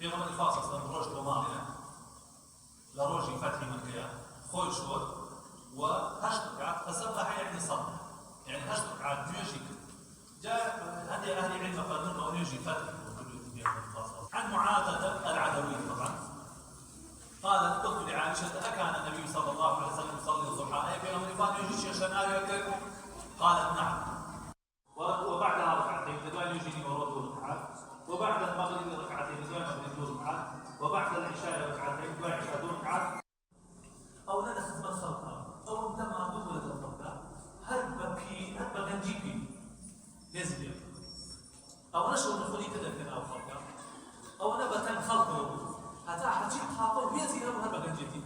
پێغەمبەری خوا صلی الله علیه و سلم ڕۆژ دۆماڵێ لە ڕۆژی فەتحی مەککە خۆی شۆت و 8 ركعات فسبح يعني صلى يعني 8 ركعات نوێژی کرد. جاء هذه أهل العلم قالوا أنه نوێژی فتح عن معاذة العدوية طبعا قالت قلت لعائشة أكان النبي صلى الله عليه وسلم يصلي الضحى أي في أمر فان يجي شناريو قالت نعم وبعدها ركعتين تدعي يجيني ورد ركعات وبعد المغرب ركعتين تدعي مغرب ركعات وبعد العشاء ركعتين تدعي عشاء ركعات أو لا دخلت بالخلطة أو لما دخلت الخلطة هل بغنجيبي يزبي أو نشر نخلي تدفن أو خلطة أو نبتا خلطه حتى حجيب خاطر بيزي له هل بغنجيبي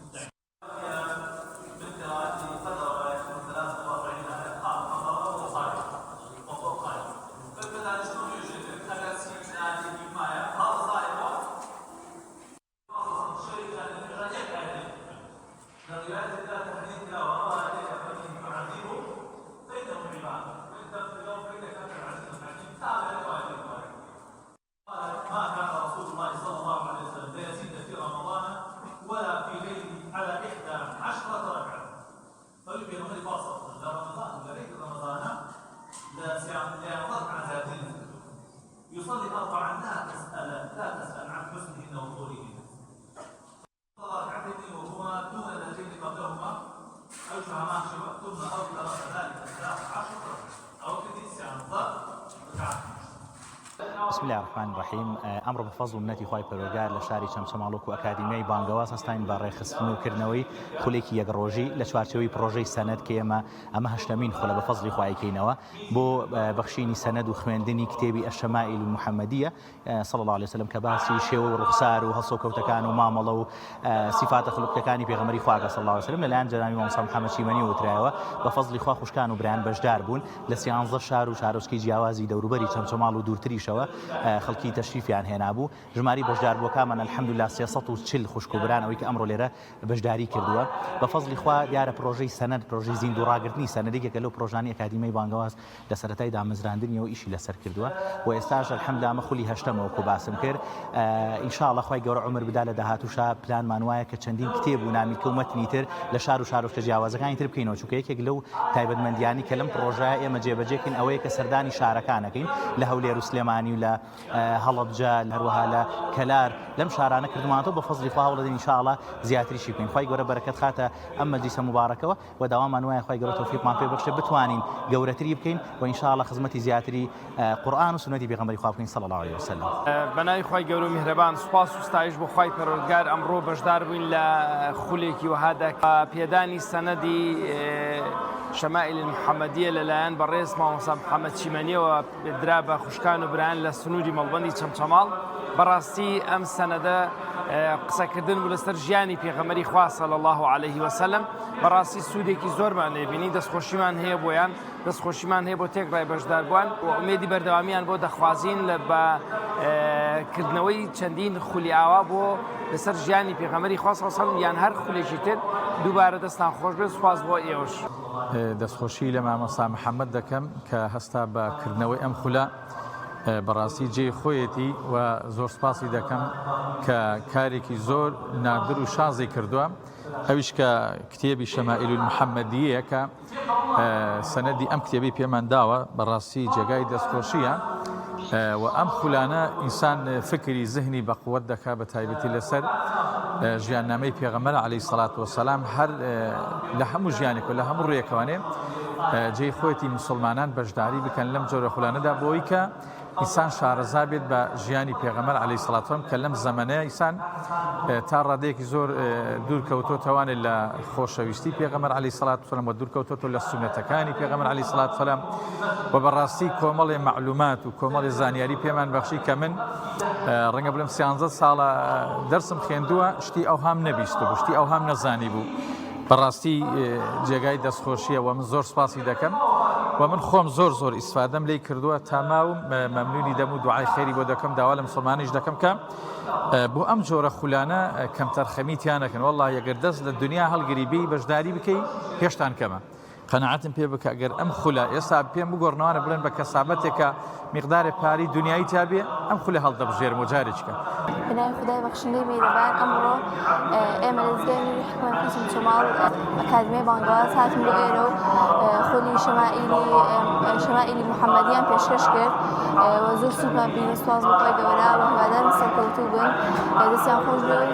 بالقراءة فترة 43 قال فضل وصالح وفوق قال فبدأ شنو يوجد 30 نادي بمايا هذا صالح شيء كان رجع عليه الروايات لا تحديد لا وروى عليك فإن تعذبه فإنه عبادة وإن تغفر فإنك أنت العزيز الحكيم تابع رواية البخاري قال ما كان رسول الله صلى الله عليه وسلم لا يزيد في رمضان ولا في غيره على 11 ركعة فيبين هذه فاصلة لا رمضان ولا غير رمضان لا ينظر عن ذاتين يصلي 4 لا تسأل عن حسنهن وطولهن ركعتين وهما دون اللتين قبلهما أو شهما ثم أوتر ذلك 13 أو كديس عن ضرب ركعتين. بسم الله الرحمن الرحيم. امر بفضل منەتی خوای پەروەردگار لە شاری چەمچەماڵ و ئەکادیمیای بانگەواز هەستاین بە ڕێخستن و کردنەوەی خولێکی یەکڕۆژی لە چوارچەوەی پرۆژەی سەنەد کە ئەمە هەشتمین خولە بە فەزلی خوای کەینەوە بۆ بەخشینی سەنەد و خوێندنی کتێبی ئەشەمائیل المحەمەدیە صلی الله عليه وسلم کە باسی شێوە و ڕوخسار و هەڵسۆکەوتەکان و مامەڵە و صفاتە خولکەکانی پێغەمبەری خوا صلی الله عليه وسلم لەلایەن جەنابی مامۆستا محەممەد شیمەنی وترایەوە بە فەزلی خوا خوشکان و برایان بەشدار بوون لە 13 شار و شارۆچکەی جیاوازی دەوروبەری چەمچەماڵ و دوورتریشەوە خەڵکی تەشریفیان هێنابوو ژماری بەشداربووەکانمان الحەمدوللا 340 خوشک و بران ئەوەی کە ئەمڕۆ لێرە بەشداری کردووە بە فەزلی خوا دیارە پرۆژەی سەنەد پرۆژەی زیندوو ڕاگررتنی سەنەدێکێکە لەو پرۆژانی ئەکادیمیای بانگەواز لە سەرەتای دامەزراندنیەوە ئیشی لەسەر کردووە و ئێستاش الحەمدوللا ئەمە خولی هەشتەمەوەکو باسم کرد ئینشاءڵڵا خوای گەورە عومر بدا لە داهاتووشا پلانمان وایە کە چەندین کتێب و نامیکە و مەتنی تر لە شار و شارۆچکە جیاوازەکانی تر بکەینەوە چونکە یەکێک لەو تایبەتمەندیانی کە لەم پرۆژەیە ئێمە جێبەجێکن ئەوەیە کە سەردانی شارەکانەکەین لە هەولێر و سلێمانی و لە هەڵەبجە هەروەها لە کەلار لەم شارانە کردمانەوە بە فەزلی خوا هەوڵ دەدەین ئینشاءڵڵا زیاتریشی بکەین خوای گەورە بەرەکەت خاتە ئەم مەجلیسە موبارەکەوە و داوامان وایە خوای گەورە تەوفیقمان پێ بەخشێ بتوانین گەورەتری بکەین و ئینشاءڵڵا خزمەتی زیاتری قورئان و سنەتی پێغەمبەری خوا بکەین صلی الله عليه وسلم. بەناوی خوای گەورە و میهرەبان سوپاس و ستایش بۆ خوای پەروەردگار ئەمڕۆ بەشدار بووین لە خولێکی وهادا پێدانی سەنەدی شەمائیل المحەمەدیە لەلایەن بەڕێز مامۆستا محەممەد شیمەنیەوە درا بە خوشکان و برایان لە سنووری مەڵبەندی چەمچەماڵ بەڕاستی ئەم سەنەدە قسەکردن بوو لەسەر ژیانی پێغەمبەری خوا صلی الله عليه وسلم بەڕاستی سوودێکی زۆرمان لێبینی دەستخۆشیمان هەیە بۆیان دەستخۆشیمان هەیە بۆ تێکڕای بەشداربووان و ئومێدی بەردەوامیان بۆ دەخوازین لە بەکردنەوەی چەندین خولی ئاوا بۆ لەسەر ژیانی پێغەمبەری خوا صلی الله عليه وسلم یان هەر خولێکی تر دووبارە دەستان خۆش بێت سوپاس بۆ ئێوەش. دەستخۆشی لە مامۆستا محەممەد دەکەم کە هەستا بەکردنەوەی ئەم خولە بەڕاستی جێ خۆیەتی و زۆر سپاسی دەکەم کە کارێکی زۆر نادر و شازی کردووە ئەویش کە کتێبی شەمائیل المحەمەدیە کە سەنەدی ئەم کتێبی پێمان داوە بەڕاستی جێگای دەستخۆشیە و ئەم خولانە ئینسان فکری زهنی بە قووەت دەکات بە تایبەتی لەسەر ژیاننامەی پێغەمبەر عەلەیهی سەڵات وەسەلام هەر لە هەموو ژیانێک و لە هەموو ڕێیەکەوانێ جێی خۆیەتی مسلمانان بەشداری بکەن لەم جۆرە خولانەدا بۆی کە ئینسان شارەزا بێت بە ژیانی پێغەمبەر عەلەیهی سەڵات وەسەلام کە لەم زەمانەیە ئینسان تا ڕادەیەکی زۆر دوورکەوتۆتەوانێت لە خۆشەویستی پێغەمبەر عەلەیهی سەڵات وەسەلام و دوورکەوتۆتەوە لە سونەتەکانی پێغەمبەر عەلەیهی سەڵات وەسەلام و بەڕاستی کۆمەڵی معلومات و کۆمەڵی زانیاری پێمان بەخشی کە من ڕەنگە بڵێم 13 ساڵە دەرسم خوێندووە شتی ئەوهام نەبیست بوو شتی ئەوهام نەزانی بوو بەڕاستی جێگای دەستخۆشیە و من زۆر سپاسی دەکەم و من خۆم زۆر ئیسفادەم لێی کردووە تا ماوم مەمنونی دەم و دوعای خێری بۆ دەکەم داوا لە مسلمانیش دەکەم کە بۆ ئەم جۆرە خولانە کەم تەرخەمیتیان نەکەن والله ئەگەر دەست لە دنیا هەڵگریبی بەشداری بکەی هێشتان کەمە قەنەعەتم پێ بکە ئەگەر ئەم خولە ئێستا پێم بگۆڕنەوەە بڵێن بە کەسابەتێکە میقدارێ پاری دنیایی تابێ ئەم خولە هەڵدەبژێرم و جارێککە بنای خدای بەخشندەی میرەبان ئەمڕۆ ئێمە لە زگای نوری حکومەت قسم چۆماڵ ئەکادمیای بانگەواز هاتم بۆ ئێرە و خولی شەمائیلی محەممەدیان پێشکەش کرد و زۆر سوودمان بینی سواز بۆ خۆی گەورە و هەوادارم سەرکەوتوو بن دەستیان خۆش بێ و